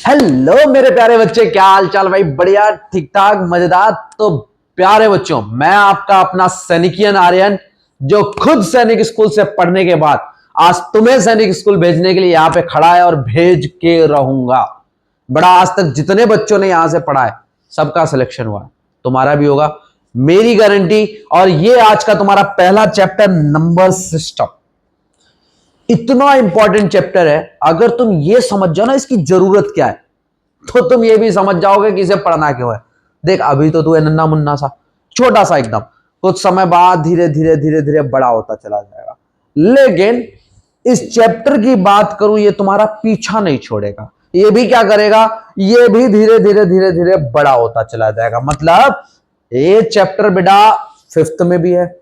Hello मेरे प्यारे बच्चे, क्या हाल चाल भाई? बढ़िया, ठीक ठाक, मजेदार। तो प्यारे बच्चों, मैं आपका अपना सैनिकियन आर्यन, जो खुद सैनिक स्कूल से पढ़ने के बाद आज तुम्हें सैनिक स्कूल भेजने के लिए यहां पे खड़ा है और भेज के रहूंगा। बड़ा, आज तक जितने बच्चों ने यहां से पढ़ा है सबका सिलेक्शन हुआ है, तुम्हारा भी होगा, मेरी गारंटी। और ये आज का तुम्हारा पहला चैप्टर, नंबर सिस्टम, इतना इंपॉर्टेंट चैप्टर है। अगर तुम ये समझ जाओ ना इसकी जरूरत क्या है, तो तुम ये भी समझ जाओगे कि इसे पढ़ना क्यों है। देख, अभी तो तू है नन्ना मुन्ना सा, छोटा सा एकदम, कुछ समय बाद धीरे धीरे धीरे धीरे बड़ा होता चला जाएगा। लेकिन इस चैप्टर की बात करूं, ये तुम्हारा पीछा नहीं छोड़ेगा। ये भी क्या करेगा, ये भी धीरे धीरे धीरे धीरे बड़ा होता चला जाएगा। मतलब ये चैप्टर बेटा 5th में भी है,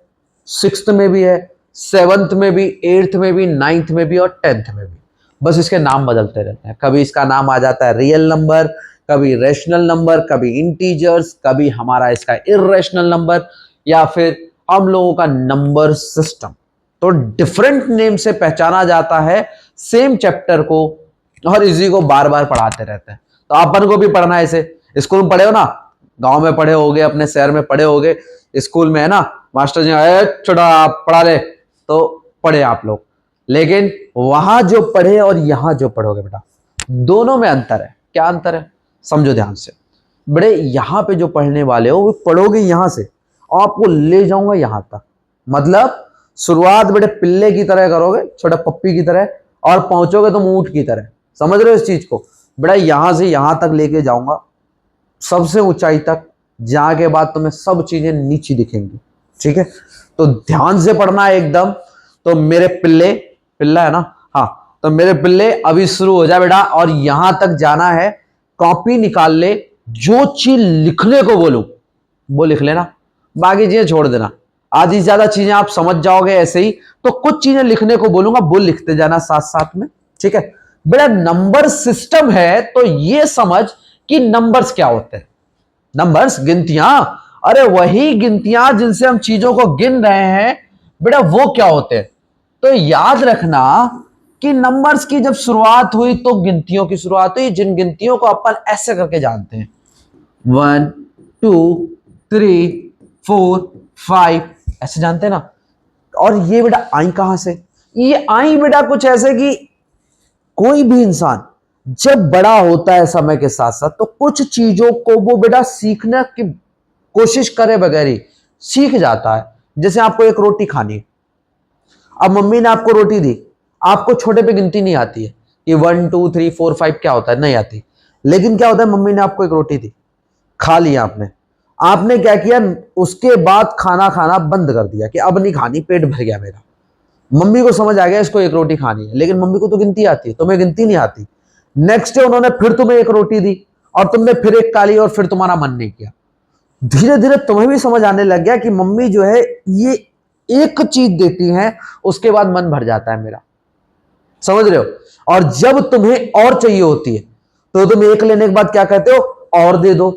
6th में भी है, 7th में भी, 8th में भी, 9th में भी और 10th में भी। बस इसके नाम बदलते रहते हैं। कभी इसका नाम आ जाता है रियल नंबर, कभी रैशनल नंबर, कभी इंटीजर्स, कभी हमारा इसका इर्रेशनल नंबर, या फिर हम लोगों का नंबर सिस्टम। तो डिफरेंट नेम से पहचाना जाता है सेम चैप्टर को, और इसी को बार बार पढ़ाते रहते हैं। तो अपन को भी पढ़ना है इसे। स्कूल में पढ़े हो ना, गांव में पढ़े होगे, अपने शहर में पढ़े होगे, स्कूल में है ना, मास्टर जी छोटा पढ़ा ले, तो पढ़े आप लोग। लेकिन वहां जो पढ़े और यहां जो पढ़ोगे बेटा, दोनों में अंतर है। क्या अंतर है, समझो ध्यान से। बड़े, यहां पे जो पढ़ने वाले हो वो पढ़ोगे यहां से, और आपको ले जाऊंगा यहां तक। मतलब शुरुआत बड़े पिल्ले की तरह करोगे, छोटे पप्पी की तरह, और पहुंचोगे तुम ऊंट की तरह। समझ रहे हो इस चीज को? बड़ा, यहां से यहां तक लेके जाऊंगा, सबसे ऊंचाई तक, जहां के बाद तुम्हें सब चीजें नीचे दिखेंगी। ठीक है, तो ध्यान से पढ़ना है एकदम। तो मेरे पिल्ले, पिल्ला है ना, हाँ, तो मेरे पिल्ले अभी शुरू हो जा बेटा, और यहां तक जाना है। कॉपी निकाल ले, जो चीज लिखने को बोलूं वो लिख लेना, बाकी चीजें छोड़ देना। आधी ज्यादा चीजें आप समझ जाओगे ऐसे ही, तो कुछ चीजें लिखने को बोलूंगा वो लिखते जाना साथ साथ में। ठीक है बेटा, नंबर सिस्टम है तो ये समझ कि नंबर्स क्या होते हैं। नंबर्स, गिनतियां, अरे वही गिनतियां जिनसे हम चीजों को गिन रहे हैं बेटा, वो क्या होते हैं। तो याद रखना कि नंबर्स की जब शुरुआत हुई तो गिनतियों की शुरुआत हुई, जिन गिनतियों को अपन ऐसे करके जानते हैं, 1 2 3 4 5, ऐसे जानते हैं ना। और ये बेटा आई कहां से? ये आई बेटा कुछ ऐसे कि कोई भी इंसान जब बड़ा होता है समय के साथ साथ, तो कुछ चीजों को वो बेटा सीखने की कोशिश करे बगैर ही सीख जाता है। जैसे आपको एक रोटी खानी है, अब मम्मी ने आपको रोटी दी, आपको छोटे पे गिनती नहीं आती है कि 1 2 3 4 5 क्या होता है, नहीं आती। लेकिन क्या होता है, मम्मी ने आपको एक रोटी दी, खा लिया आपने, आपने क्या किया, उसके बाद खाना खाना बंद कर दिया कि अब नहीं खानी, पेट भर गया मेरा। मम्मी को समझ आ गया इसको एक रोटी खानी है, लेकिन मम्मी को तो गिनती आती है, तुम्हें गिनती नहीं आती। नेक्स्ट डे उन्होंने फिर तुम्हें एक रोटी दी, और तुमने फिर एक खा ली, और फिर तुम्हारा मन नहीं किया। धीरे धीरे तुम्हें भी समझ आने लग गया कि मम्मी जो है ये एक चीज देती है, उसके बाद मन भर जाता है मेरा। समझ रहे हो? और जब तुम्हें और चाहिए होती है तो तुम एक लेने के बाद क्या कहते हो, और दे दो।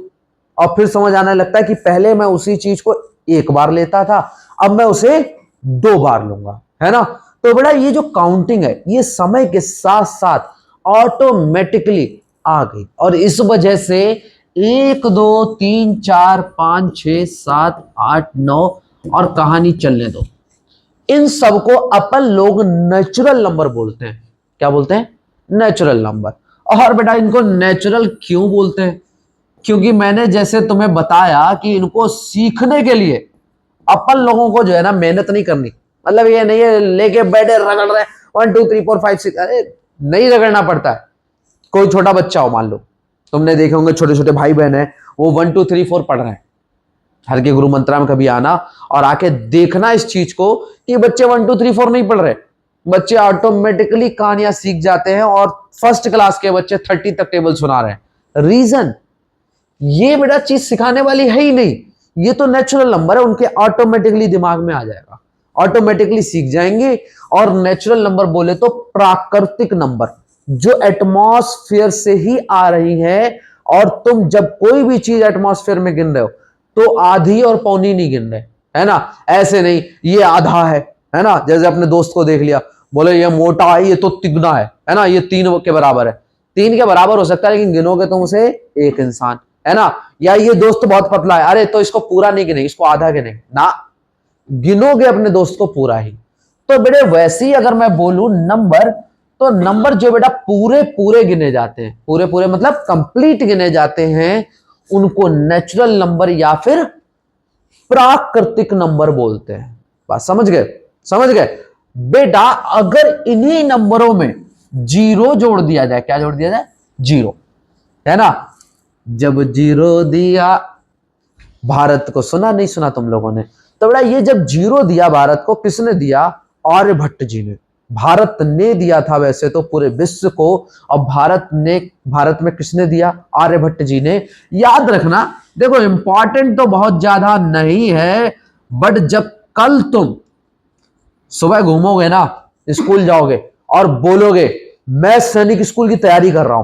और फिर समझ आने लगता है कि पहले मैं उसी चीज को एक बार लेता था, अब मैं उसे 2 बार लूंगा, है ना। तो बेटा ये जो काउंटिंग है, ये समय के साथ साथ ऑटोमेटिकली आ गई, और इस वजह से 1 2 3 4 5 6 7 8 9 और कहानी चलने दो, इन सबको अपन लोग नेचुरल नंबर बोलते हैं। क्या बोलते हैं? Natural number. और बेटा इनको नेचुरल क्यों बोलते हैं? क्योंकि मैंने जैसे तुम्हें बताया कि इनको सीखने के लिए अपन लोगों को जो है ना मेहनत नहीं करनी। मतलब ये नहीं है लेके बैठे रगड़ रहे 1 2 3 4 5 6, अरे नहीं रगड़ना पड़ता है। कोई छोटा बच्चा हो, मान लो तुमने देखे होंगे छोटे छोटे भाई बहन है, वो 1 2 3 4 पढ़ रहे हैं। हर के गुरु मंत्रा में कभी आना और आके देखना इस चीज को कि बच्चे 1 2 3 4 नहीं पढ़ रहे। बच्चे ऑटोमेटिकली कहानियां सीख जाते हैं, और फर्स्ट क्लास के बच्चे 30 तक टेबल सुना रहे हैं। रीजन, ये बेटा चीज सिखाने वाली है ही नहीं, ये तो नेचुरल नंबर है, उनके ऑटोमेटिकली दिमाग में आ जाएगा, ऑटोमेटिकली सीख जाएंगे। और नेचुरल नंबर बोले तो प्राकृतिक नंबर, जो एटमॉस्फेयर से ही आ रही है। और तुम जब कोई भी चीज एटमॉस्फेयर में गिन रहे हो तो आधी और पौनी नहीं गिन रहे, है ना। ऐसे नहीं ये आधा है ना। जैसे अपने दोस्त को देख लिया, बोले ये मोटा है, ये तो तिगना है ना, ये 3 के बराबर है। 3 के बराबर हो सकता है, लेकिन गिनोगे तुम उसे 1 इंसान, है ना। या ये दोस्त बहुत पतला है, अरे तो इसको पूरा नहीं गिनेंगे, इसको आधा गिनेंगे ना, गिनोगे अपने दोस्त को पूरा ही। तो बेटे वैसे ही अगर मैं बोलूं नंबर, तो नंबर जो बेटा पूरे पूरे गिने जाते हैं, पूरे पूरे मतलब कंप्लीट गिने जाते हैं, उनको नेचुरल नंबर या फिर प्राकृतिक नंबर बोलते हैं। बात समझ गए, समझ गए बेटा। अगर इन्हीं नंबरों में जीरो जोड़ दिया जाए, क्या जोड़ दिया जाए, जीरो, है ना। जब जीरो दिया भारत को, सुना नहीं सुना तुम लोगों ने, तो बेटा ये जब जीरो दिया भारत को, किसने दिया, आर्यभट्ट जी ने। भारत ने दिया था वैसे तो पूरे विश्व को, और भारत में किसने दिया, आर्यभट्ट जी ने। याद रखना, देखो इंपॉर्टेंट तो बहुत ज्यादा नहीं है, बट जब कल तुम सुबह घूमोगे ना, स्कूल जाओगे और बोलोगे मैं सैनिक स्कूल की तैयारी कर रहा हूं,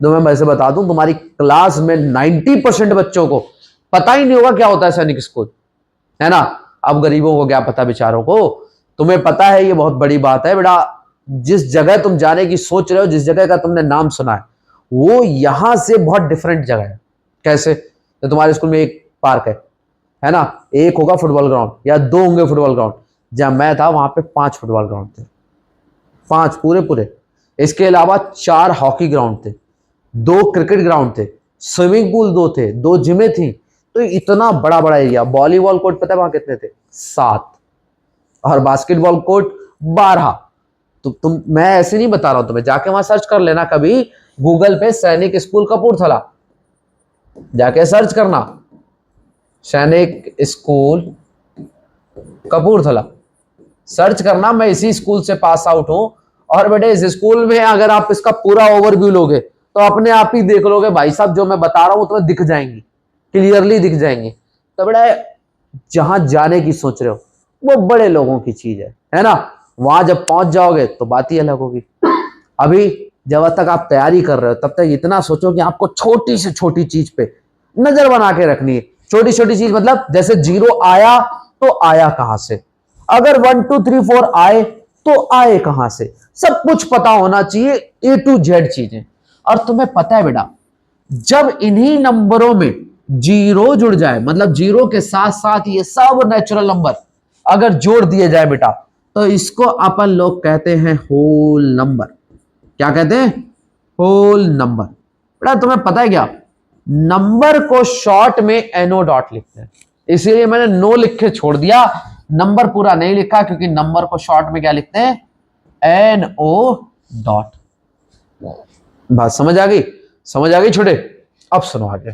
तो मैं वैसे बता दूं तुम्हारी क्लास में 90% बच्चों को पता ही नहीं होगा क्या होता है सैनिक स्कूल, है ना। अब गरीबों को क्या पता, बेचारों को। तुम्हें पता है, ये बहुत बड़ी बात है बेटा। जिस जगह तुम जाने की सोच रहे हो, जिस जगह का तुमने नाम सुना है, वो यहां से बहुत डिफरेंट जगह है। कैसे, तो तुम्हारे स्कूल में एक पार्क है ना, एक होगा फुटबॉल ग्राउंड या 2 होंगे फुटबॉल ग्राउंड। जहां मैं था वहां पे 5 फुटबॉल ग्राउंड थे, 5 पूरे पूरे। इसके अलावा 4 हॉकी ग्राउंड थे, 2 क्रिकेट ग्राउंड थे, स्विमिंग पूल 2 थे, 2 जिमें थी। तो इतना बड़ा बड़ा एरिया। वॉलीबॉल कोर्ट पता है वहां कितने थे, 7, और बास्केटबॉल कोर्ट 12। तो मैं ऐसे नहीं बता रहा हूं तुम्हें, जाके वहां सर्च कर लेना कभी गूगल पे, सैनिक स्कूल कपूरथला, जाके सर्च करना सैनिक स्कूल कपूरथला, सर्च करना। मैं इसी स्कूल से पास आउट हूं, और बेटे इस स्कूल में अगर आप इसका पूरा ओवरव्यू लोगे तो अपने आप ही देख लोगे भाई साहब, जो मैं बता रहा हूं तुम्हें दिख जाएंगी, क्लियरली दिख जाएंगी। तो बेटा जहां जाने की सोच रहे हो वो बड़े लोगों की चीज है ना। वहां जब पहुंच जाओगे तो बात ही अलग होगी। अभी जब तक आप तैयारी कर रहे हो, तब तक इतना सोचो कि आपको छोटी से छोटी चीज पे नजर बना के रखनी है। छोटी छोटी चीज मतलब जैसे जीरो आया तो आया कहां से, अगर 1 2 3 4 आए तो आए कहां से, सब कुछ पता होना चाहिए, A to Z चीजें। और तुम्हें पता है बेटा, जब इन्हीं नंबरों में जीरो जुड़ जाए, मतलब जीरो के साथ साथ ये सब नेचुरल नंबर अगर जोड़ दिए जाए बेटा, तो इसको अपन लोग कहते हैं होल नंबर। क्या कहते हैं, होल नंबर। बेटा तुम्हें पता है क्या, नंबर को शॉर्ट में NO डॉट लिखते हैं, इसीलिए मैंने नो लिख के छोड़ दिया, नंबर पूरा नहीं लिखा, क्योंकि नंबर को शॉर्ट में क्या लिखते हैं, NO डॉट। बात समझ आ गई, समझ आ गई छोटे। अब सुनो आगे।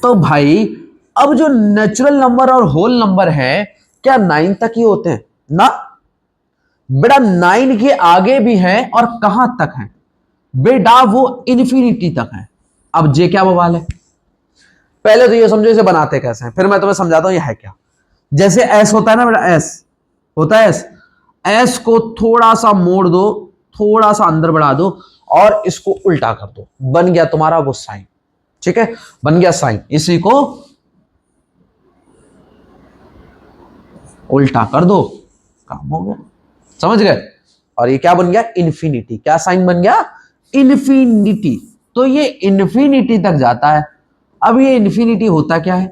तो भाई अब जो नेचुरल नंबर और होल नंबर है, क्या 9 तक ही होते हैं ना, बेटा 9 के आगे भी हैं, और कहां तक हैं बेटा, वो इन्फिनिटी तक हैं। अब जे क्या बवाल है, पहले तो ये समझो इसे बनाते कैसे हैं, फिर मैं तुम्हें समझाता हूं ये है क्या। जैसे एस होता है ना बेटा, एस होता है, एस को थोड़ा सा मोड़ दो, थोड़ा सा अंदर बढ़ा दो, और इसको उल्टा कर दो, बन गया तुम्हारा वो साइन। ठीक है, बन गया साइन, इसी को उल्टा कर दो, काम हो गया, समझ गए। और ये क्या बन गया, इन्फिनिटी। क्या साइन बन गया, इन्फिनिटी। तो ये इन्फिनिटी तक जाता है। अब ये इन्फिनिटी होता क्या है,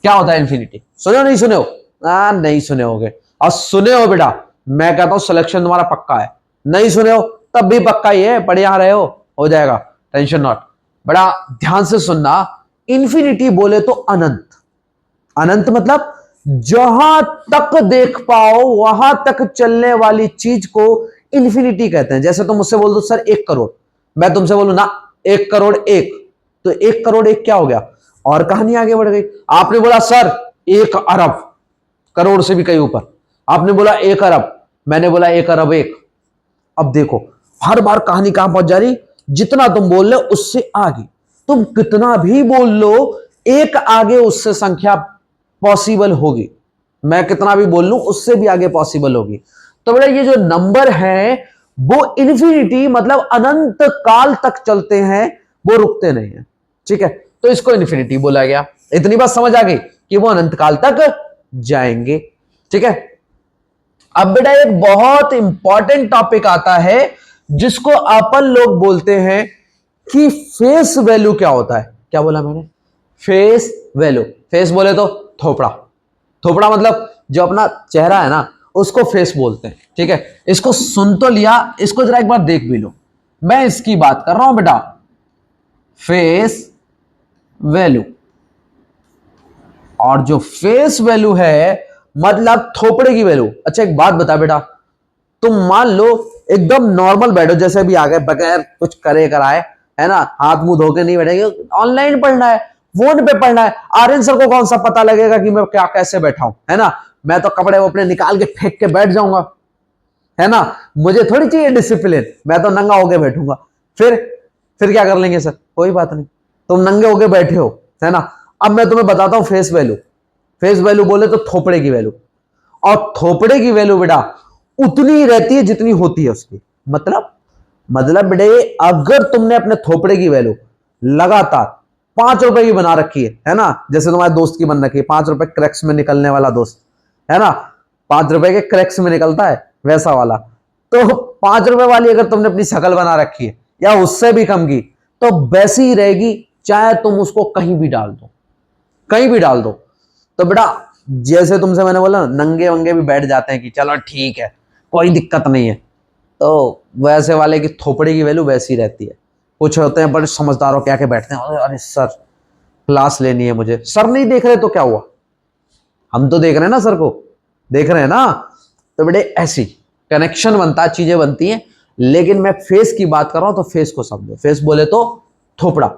क्या होता है इन्फिनिटी, सुने हो नहीं सुने हो, नहीं सुने होगे। और सुने हो बेटा, मैं कहता हूं सिलेक्शन तुम्हारा पक्का है। नहीं सुने हो तब भी पक्का ही है, पढ़े यहां रहे हो जाएगा, टेंशन नॉट। बड़ा ध्यान से सुनना, इन्फिनिटी बोले तो अनंत। अनंत मतलब जहां तक देख पाओ वहां तक चलने वाली चीज को इन्फिनिटी कहते हैं। जैसे तुम मुझसे बोल दो सर 1 करोड़, मैं तुमसे बोलूं ना 1 करोड़ 1, तो 1 करोड़ 1 क्या हो गया, और कहानी आगे बढ़ गई। आपने बोला सर 1 अरब, करोड़ से भी कहीं ऊपर। आपने बोला 1 अरब, मैंने बोला 1 अरब 1। अब देखो हर बार कहानी कहां पहुंच जा रही, जितना तुम बोल रहे हो उससे आगे। तुम कितना भी बोल लो, एक आगे उससे संख्या पॉसिबल होगी। मैं कितना भी बोल लूं उससे भी आगे पॉसिबल होगी। तो बेटा ये जो नंबर है वो इन्फिनिटी मतलब अनंत काल तक चलते हैं, वो रुकते नहीं है। ठीक है, तो इसको इन्फिनिटी बोला गया। इतनी बात समझ आ गई कि वो अनंत काल तक जाएंगे। ठीक है, अब बेटा एक बहुत इंपॉर्टेंट टॉपिक आता है जिसको अपन लोग बोलते हैं कि फेस वैल्यू क्या होता है। क्या बोला मैंने? Face value. फेस बोले तो थोपड़ा। थोपड़ा मतलब जो अपना चेहरा है ना, उसको फेस बोलते हैं। ठीक है, इसको सुन तो लिया, इसको जरा एक बार देख भी लो। मैं इसकी बात कर रहा हूं बेटा, फेस वैल्यू। और जो फेस वैल्यू है मतलब थोपड़े की वैल्यू। अच्छा एक बात बता बेटा, तुम मान लो एकदम नॉर्मल बैठो, जैसे भी आ गए, बगैर कुछ करे कराए, है ना, हाथ मुंह धो के नहीं बैठेंगे, ऑनलाइन पढ़ना है, फोन पे पढ़ना है। आर्यन सर को कौन सा पता लगेगा कि मैं क्या कैसे बैठा हूं, है ना? मैं तो कपड़े वपड़े निकाल के फेंक के बैठ जाऊंगा, है ना? मुझे थोड़ी चाहिए डिसिप्लिन, मैं तो नंगा होके बैठूंगा। फिर क्या कर लेंगे सर? कोई बात नहीं, तुम नंगे होके बैठे हो, है ना? अब मैं तुम्हें बताता हूं फेस वैल्यू। फेस वैल्यू बोले तो थोपड़े की वैल्यू। और थोपड़े की वैल्यू बेटा उतनी ही रहती है जितनी होती है उसकी। मतलब बेटे, अगर तुमने अपने थोपड़े की वैल्यू लगातार 5 रुपए की बना रखी है ना, जैसे तुम्हारे दोस्त की बन रखी है, 5 रुपए क्रैक्स में निकलने वाला दोस्त, है ना, 5 रुपए के क्रैक्स में निकलता है वैसा वाला, तो 5 रुपए वाली अगर तुमने अपनी शकल बना रखी है या उससे भी कम की, तो वैसी ही रहेगी, चाहे तुम उसको कहीं भी डाल दो, कहीं भी डाल दो। तो बेटा जैसे तुमसे मैंने बोला नंगे वंगे भी बैठ जाते हैं कि चलो ठीक है कोई दिक्कत नहीं है, तो वैसे वाले की थोपड़ी की वैल्यू वैसी रहती है। कुछ होते हैं बड़े समझदारों के आके बैठते हैं, अरे सर क्लास लेनी है मुझे। सर नहीं देख रहे तो क्या हुआ, हम तो देख रहे हैं ना, सर को देख रहे हैं ना। तो बेटे ऐसी कनेक्शन बनता है, चीजें बनती हैं। लेकिन मैं फेस की बात कर रहा हूं तो फेस को समझो। फेस बोले तो थोपड़ा।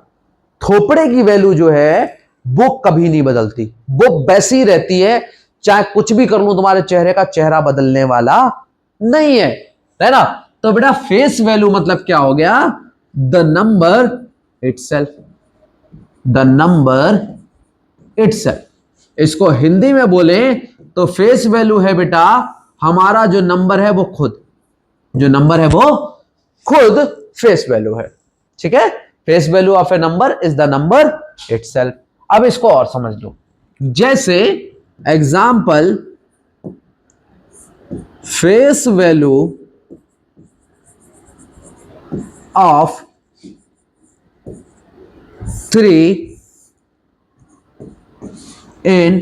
थोपड़े की वैल्यू जो है वो कभी नहीं बदलती, वो वैसी रहती है, चाहे कुछ भी कर लूं तुम्हारे चेहरे का चेहरा बदलने वाला नहीं है ना? तो बेटा फेस वैल्यू मतलब क्या हो गया? The number itself. The number itself. इसको हिंदी में बोले तो फेस वैल्यू है बेटा हमारा जो नंबर है वो खुद, जो नंबर है वो खुद फेस वैल्यू है। ठीक है, face value of A number is the number itself. अब इसको और समझ लो, जैसे example, face value of 3 in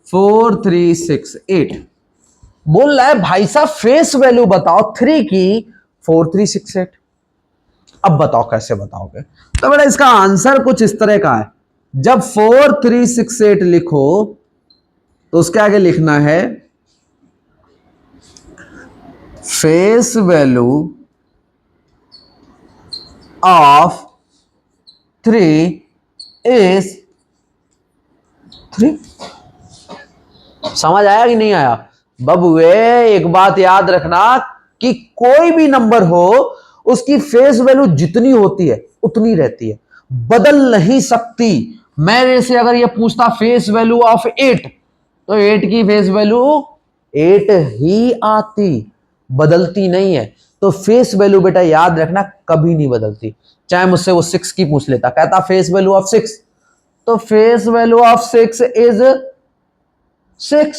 4368। बोल रहा है भाई साहब फेस वैल्यू बताओ 3 की 4368। अब बताओ कैसे बताओगे? तो बेटा इसका आंसर कुछ इस तरह का है, जब 4368 लिखो तो उसके आगे लिखना है फेस वैल्यू ऑफ 3 इज 3। समझ आया कि नहीं आया? बबुए एक बात याद रखना कि कोई भी नंबर हो उसकी फेस वैल्यू जितनी होती है उतनी रहती है, बदल नहीं सकती। मेरे से अगर ये पूछता फेस वैल्यू ऑफ 8, तो 8 की फेस वैल्यू 8 ही आती, बदलती नहीं है। तो फेस वैल्यू बेटा याद रखना कभी नहीं बदलती। चाहे मुझसे वो 6 की पूछ लेता, कहता फेस वैल्यू ऑफ 6, तो फेस वैल्यू ऑफ 6 इज 6,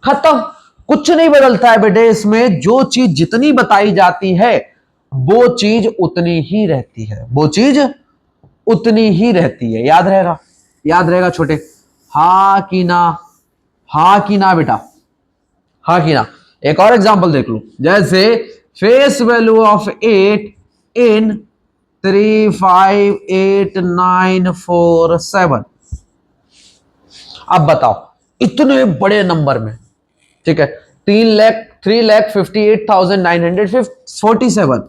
खत्म। कुछ नहीं बदलता है बेटे इसमें, जो चीज जितनी बताई जाती है वो चीज उतनी ही रहती है, वो चीज उतनी ही रहती है। याद रहेगा, याद रहेगा छोटे? हा कि ना, हा कि ना बेटा, हा कि ना? एक और एग्जांपल देख लो, जैसे फेस वैल्यू ऑफ 8 इन 358947। अब बताओ इतने बड़े नंबर में, ठीक है, 3,58,947,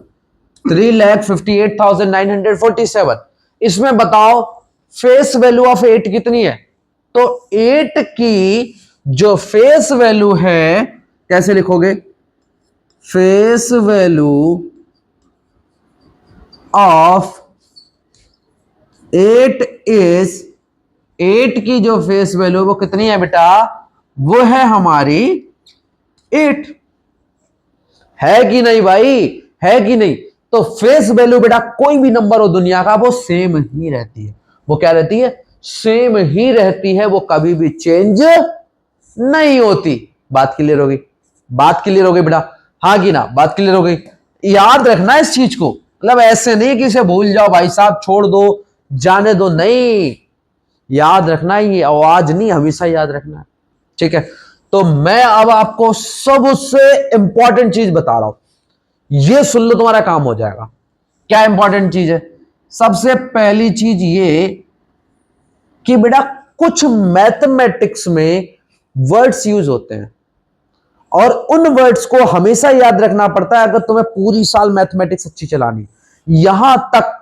3,58,947, इसमें बताओ फेस वैल्यू ऑफ 8 कितनी है? तो 8 की जो फेस वैल्यू है कैसे लिखोगे? फेस वैल्यू ऑफ 8 इज, 8 की जो फेस वैल्यू वो कितनी है बेटा? वो है हमारी 8। है कि नहीं भाई, है कि नहीं? तो फेस वैल्यू बेटा कोई भी नंबर हो दुनिया का वो सेम ही रहती है। वो क्या रहती है? सेम ही रहती है, वो कभी भी चेंज नहीं होती। बात क्लियर होगी? बात क्लियर हो गई बेटा? हाँ कि ना? बात क्लियर हो गई? याद रखना इस चीज को, मतलब ऐसे नहीं कि इसे भूल जाओ भाई साहब, छोड़ दो, जाने दो, नहीं, याद रखना, ये आवाज नहीं, हमेशा याद रखना है। ठीक है, तो मैं अब आपको सबसे इंपॉर्टेंट चीज बता रहा हूं, ये सुन लो, तुम्हारा काम हो जाएगा। क्या इंपॉर्टेंट चीज है? सबसे पहली चीज ये कि बेटा कुछ मैथमेटिक्स में वर्ड्स यूज होते हैं और उन वर्ड्स को हमेशा याद रखना पड़ता है अगर तुम्हें पूरी साल मैथमेटिक्स अच्छी चलानी। यहां तक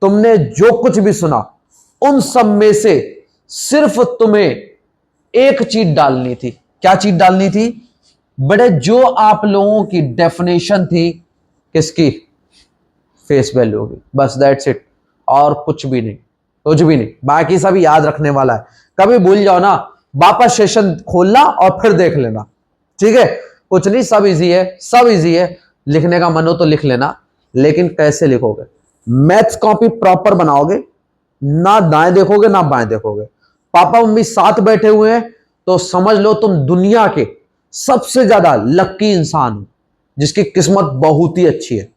तुमने जो कुछ भी सुना उन सब में से सिर्फ तुम्हें एक चीज डालनी थी। क्या चीज डालनी थी बड़े? जो आप लोगों की डेफिनेशन थी किसकी? फेस वैल्यू की, बस दैट्स इट, और कुछ भी नहीं, कुछ भी नहीं, बाकी सब याद रखने वाला है। कभी भूल जाओ ना, वापस सेशन खोलना और फिर देख लेना, ठीक है? कुछ नहीं, सब इजी है, सब इजी है। लिखने का मन हो तो लिख लेना, लेकिन कैसे लिखोगे? मैथ्स कॉपी प्रॉपर बनाओगे, ना दाएं देखोगे ना बाएं देखोगे। पापा मम्मी साथ बैठे हुए हैं तो समझ लो तुम दुनिया के सबसे ज्यादा लक्की इंसान हो, जिसकी किस्मत बहुत ही अच्छी है।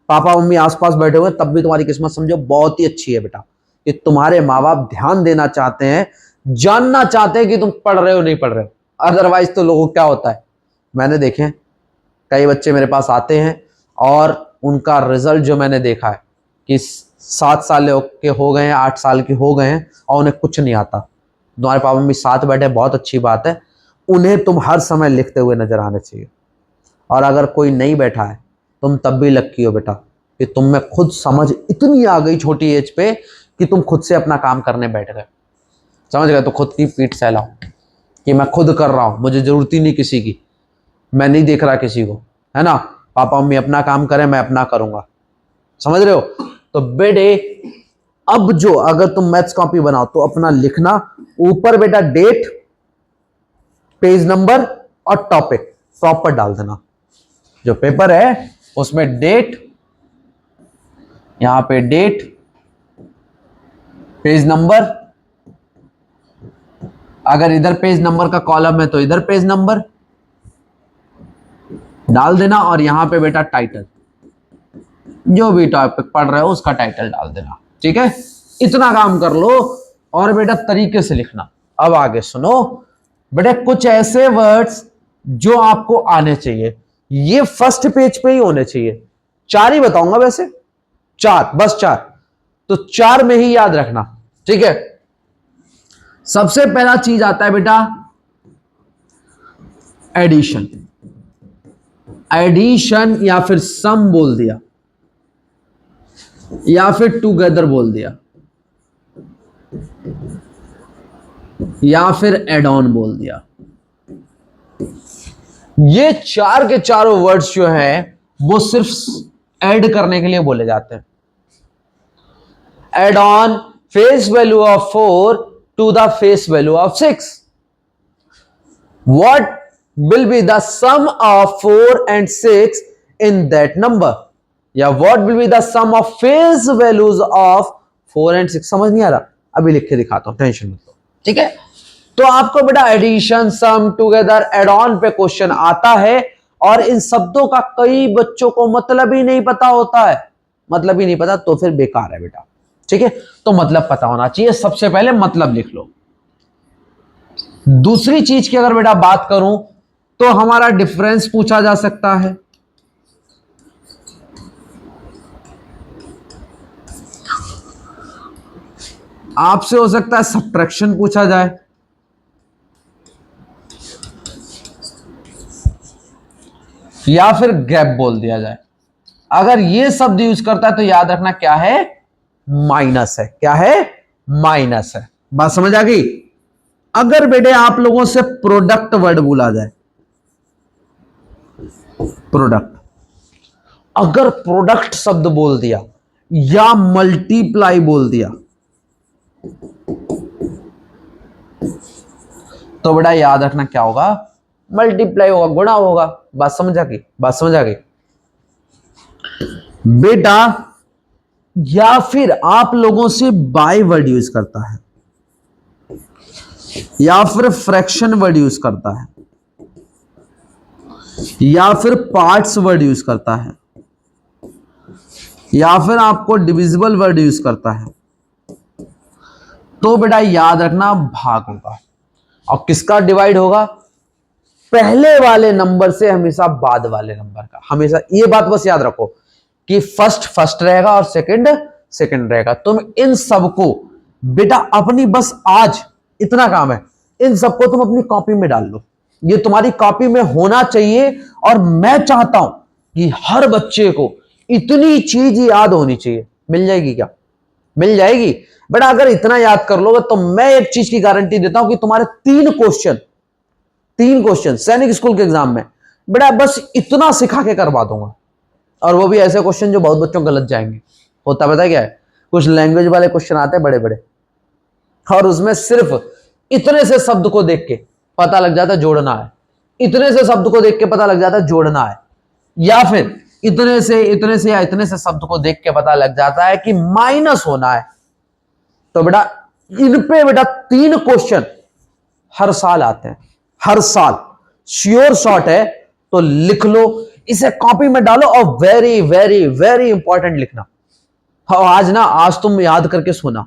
पापा मम्मी आसपास बैठे हुए हैं तब भी तुम्हारी किस्मत समझो बहुत ही अच्छी है बेटा, कि तुम्हारे माँ बाप ध्यान देना चाहते हैं, जानना चाहते हैं कि तुम पढ़ रहे हो नहीं पढ़ रहे हो। अदरवाइज तो लोगों को क्या होता है, मैंने देखे हैं कई बच्चे मेरे पास आते हैं और उनका रिजल्ट जो मैंने देखा है कि 7 साल के हो गए हैं, 8 साल के हो गए हैं और उन्हें कुछ नहीं आता। तुम्हारे पापा मम्मी साथ बैठे, बहुत अच्छी बात है, उन्हें तुम हर समय लिखते हुए नजर आने चाहिए। और अगर कोई नहीं बैठा है तुम तब भी लक्की हो बेटा, कि तुम में खुद समझ इतनी आ गई छोटी एज पे कि तुम खुद से अपना काम करने बैठ गए। समझ गए? तो खुद की पीठ सहलाओ कि मैं खुद कर रहा हूं, मुझे जरूरत ही नहीं किसी की, मैं नहीं देख रहा किसी को, है ना? पापा मम्मी अपना काम करें, मैं अपना करूंगा। समझ रहे हो? तो बेटे अब जो अगर तुम मैथ्स कॉपी बनाओ तो अपना लिखना ऊपर बेटा डेट, पेज नंबर और टॉपिक प्रॉपर डाल देना। जो पेपर है उसमें डेट, यहां पे डेट, पेज नंबर, अगर इधर पेज नंबर का कॉलम है तो इधर पेज नंबर डाल देना, और यहां पे बेटा टाइटल, जो भी टॉपिक पढ़ रहे हो उसका टाइटल डाल देना। ठीक है, इतना काम कर लो और बेटा तरीके से लिखना। अब आगे सुनो बेटा, कुछ ऐसे वर्ड्स जो आपको आने चाहिए, ये फर्स्ट पेज पे ही होने चाहिए। 4 ही बताऊंगा वैसे, 4, बस 4, तो 4 में ही याद रखना। ठीक है, सबसे पहला चीज आता है बेटा एडिशन। एडिशन या फिर सम बोल दिया या फिर टुगेदर बोल दिया या फिर एड ऑन बोल दिया। ये 4 के चारों वर्ड्स जो है वो सिर्फ ऐड करने के लिए बोले जाते हैं। Add on face value of 4 to the face value of 6। What will be the sum of 4 and 6 in that number? या what will be the sum of face values of 4 and 6? समझ नहीं आ रहा? अभी लिख के दिखाता हूं, टेंशन मत लो। ठीक है, तो आपको बेटा addition, sum, together, add on पे क्वेश्चन आता है और इन शब्दों का कई बच्चों को मतलब ही नहीं पता होता है। मतलब ही नहीं पता तो फिर बेकार है बेटा। ठीक है, तो मतलब पता होना चाहिए। सबसे पहले मतलब लिख लो। दूसरी चीज की अगर बेटा बात करूं तो हमारा डिफरेंस पूछा जा सकता है, आपसे हो सकता है सब्ट्रैक्शन पूछा जाए, या फिर गैप बोल दिया जाए। अगर ये शब्द यूज करता है तो याद रखना क्या है? माइनस है। क्या है? माइनस है। बात समझ आ गई? अगर बेटे आप लोगों से प्रोडक्ट वर्ड बोला जाए, प्रोडक्ट, अगर प्रोडक्ट शब्द बोल दिया या मल्टीप्लाई बोल दिया तो बेटा याद रखना क्या होगा? मल्टीप्लाई होगा, गुणा होगा। बात समझ आ गई? बात समझ आ गई बेटा? या फिर आप लोगों से बाय वर्ड यूज करता है या फिर फ्रैक्शन वर्ड यूज करता है या फिर पार्ट्स वर्ड यूज करता है या फिर आपको डिविजिबल वर्ड यूज करता है तो बेटा याद रखना भाग होगा। और किसका डिवाइड होगा? पहले वाले नंबर से हमेशा बाद वाले नंबर का। हमेशा ये बात बस याद रखो कि फर्स्ट फर्स्ट रहेगा और सेकंड सेकंड रहेगा। तुम इन सबको बेटा अपनी बस आज इतना काम है, इन सबको तुम अपनी कॉपी में डाल लो। ये तुम्हारी कॉपी में होना चाहिए। और मैं चाहता हूं कि हर बच्चे को इतनी चीज याद होनी चाहिए। मिल जाएगी क्या? मिल जाएगी बेटा। अगर इतना याद कर लोगे तो मैं एक चीज की गारंटी देता हूं कि तुम्हारे तीन क्वेश्चन सैनिक स्कूल के एग्जाम में बेटा बस इतना सिखा के करवा दूंगा। और वो भी ऐसे क्वेश्चन जो बहुत बच्चों गलत जाएंगे। होता पता क्या है, कुछ लैंग्वेज वाले क्वेश्चन आते हैं बड़े बड़े, और उसमें सिर्फ इतने से शब्द को देख के पता लग जाता है जोड़ना है, इतने से शब्द को देख के पता लग जाता है जोड़ना है, या फिर इतने से या इतने से शब्द को देख के पता लग जाता है कि माइनस होना है। तो बेटा इन पे बेटा तीन क्वेश्चन हर साल आते हैं, हर साल। श्योर शॉट है तो लिख लो, इसे कॉपी में डालो और वेरी वेरी वेरी इंपॉर्टेंट लिखना। आज तुम याद करके सुना,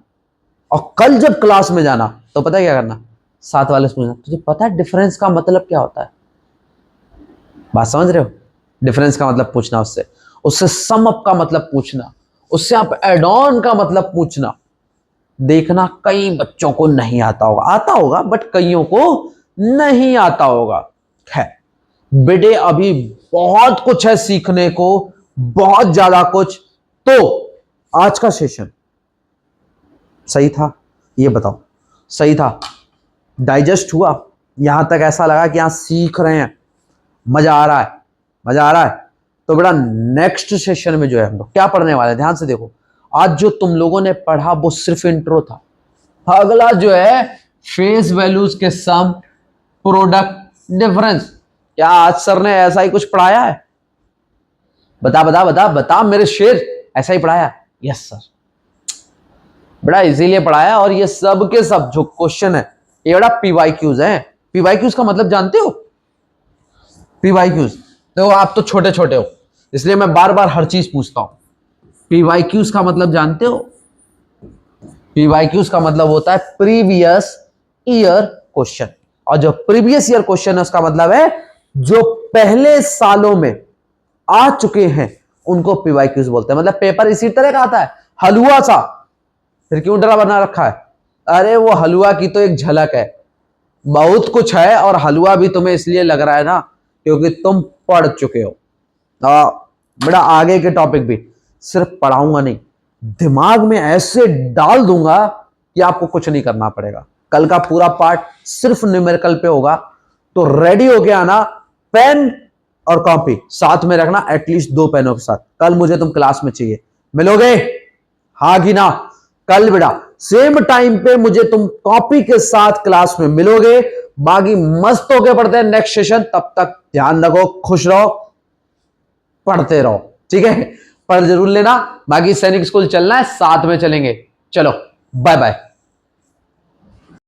और कल जब क्लास में जाना तो पता है क्या करना? साथ वाले से पूछना, तुझे पता है डिफरेंस का मतलब क्या होता है? बात समझ रहे हो? डिफरेंस का मतलब पूछना, उससे सम अप का मतलब पूछना, उससे आप एड ऑन का मतलब पूछना। देखना कई बच्चों को नहीं आता होगा बट कईयों को नहीं आता होगा। खैर बेटे अभी बहुत कुछ है सीखने को, बहुत ज्यादा कुछ। तो आज का सेशन सही था? ये बताओ, सही था? डाइजेस्ट हुआ? यहां तक ऐसा लगा कि यहां सीख रहे हैं, मजा आ रहा है? तो बेटा नेक्स्ट सेशन में जो है हम लोग क्या पढ़ने वाले हैं, ध्यान से देखो। आज जो तुम लोगों ने पढ़ा वो सिर्फ इंट्रो था। अगला जो है फेस वैल्यूज के सम, प्रोडक्ट, डिफरेंस। क्या आज सर ने ऐसा ही कुछ पढ़ाया है? बता मेरे शेर, ऐसा ही पढ़ाया? यस सर, बड़ा इजीलिए पढ़ाया। और ये सब के सब जो क्वेश्चन है ये बड़ा पीवाईक्यूज है। पीवाईक्यूज का मतलब जानते हो? पीवाईक्यूज तो आप तो छोटे छोटे हो इसलिए मैं बार बार हर चीज पूछता हूं। पीवाईक्यूज का मतलब जानते हो? पीवाईक्यूज का मतलब होता है प्रीवियस ईयर क्वेश्चन। और जो प्रीवियस ईयर क्वेश्चन है उसका मतलब है जो पहले सालों में आ चुके हैं उनको पीवाईक्यूज बोलते हैं। मतलब पेपर इसी तरह का आता है, हलवा सा। फिर क्यों डरा बना रखा है? अरे वो हलवा की तो एक झलक है, बहुत कुछ है। और हलवा भी तुम्हें इसलिए लग रहा है ना क्योंकि तुम पढ़ चुके हो। बेटा आगे के टॉपिक भी सिर्फ पढ़ाऊंगा नहीं, दिमाग में ऐसे डाल दूंगा कि आपको कुछ नहीं करना पड़ेगा। कल का पूरा पार्ट सिर्फ न्यूमेरिकल पे होगा। तो रेडी होके आना, पेन और कॉपी साथ में रखना, एटलीस्ट 2 पेनों के साथ। कल मुझे तुम क्लास में चाहिए, मिलोगे? हाँ कि ना? कल बेटा सेम टाइम पे मुझे तुम कॉपी के साथ क्लास में मिलोगे। बाकी मस्त होके पढ़ते हैं नेक्स्ट सेशन। तब तक ध्यान रखो, खुश रहो, पढ़ते रहो, ठीक है? पढ़ जरूर लेना। बाकी सैनिक स्कूल चलना है, साथ में चलेंगे। चलो बाय बाय।